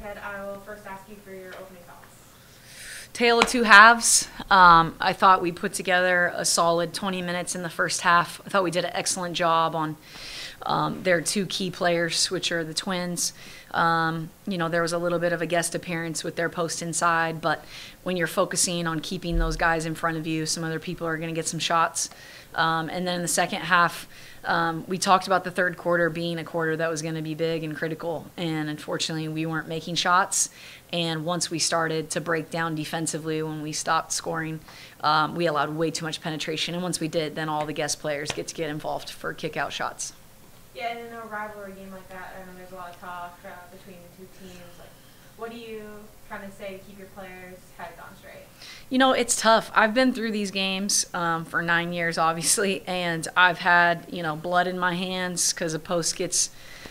Craighead. I will first ask you for your opening thoughts. Tale of two halves. I thought we put together a solid 20 minutes in the first half. I thought we did an excellent job on their two key players, which are the twins. There was a little bit of a guest appearance with their post inside, but when you're focusing on keeping those guys in front of you, some other people are going to get some shots. And then in the second half, we talked about the third quarter being a quarter that was going to be big and critical, and unfortunately we weren't making shots. And once we started to break down defensively, when we stopped scoring, we allowed way too much penetration. And once we did, then all the guest players get to get involved for kick-out shots. Yeah, and in a rivalry game like that, I know there's a lot of talk between the two teams. Like, what do you kind of say to keep your players' heads on straight? It's tough. I've been through these games for 9 years, obviously, and I've had, blood in my hands because a post gets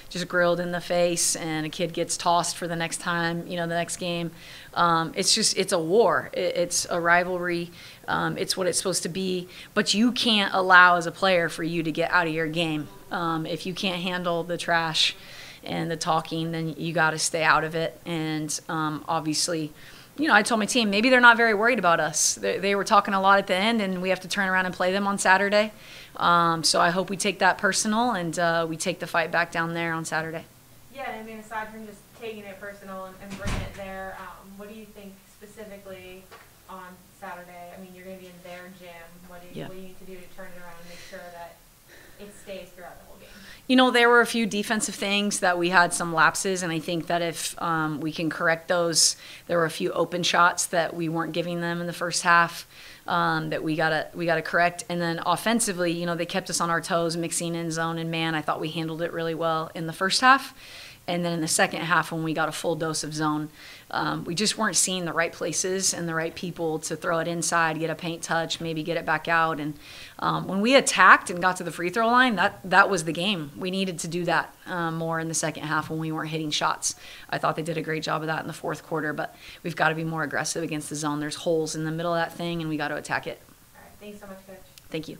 just grilled in the face and a kid gets tossed for the next time, the next game. It's a war. It's a rivalry. It's what it's supposed to be. But you can't allow as a player for you to get out of your game. If you can't handle the trash and the talking, then you got to stay out of it. And obviously, I told my team, maybe they're not very worried about us. They were talking a lot at the end, and we have to turn around and play them on Saturday. So I hope we take that personal, and we take the fight back down there on Saturday. Yeah, I mean, aside from just taking it personal and bringing it there, what do you think specifically on Saturday? I mean, you're going to be in their gym. What do you need to do to turn it around and make sure that it stays throughout the whole game? There were a few defensive things that we had some lapses, and I think that if we can correct those, there were a few open shots that we weren't giving them in the first half that we gotta correct. And then offensively, they kept us on our toes, mixing in zone and man. I thought we handled it really well in the first half. And then in the second half, when we got a full dose of zone, we just weren't seeing the right places and the right people to throw it inside, get a paint touch, maybe get it back out. And when we attacked and got to the free throw line, that was the game. We needed to do that more in the second half when we weren't hitting shots. I thought they did a great job of that in the fourth quarter, but we've got to be more aggressive against the zone. There's holes in the middle of that thing, and we got to attack it. All right. Thanks so much, Coach. Thank you.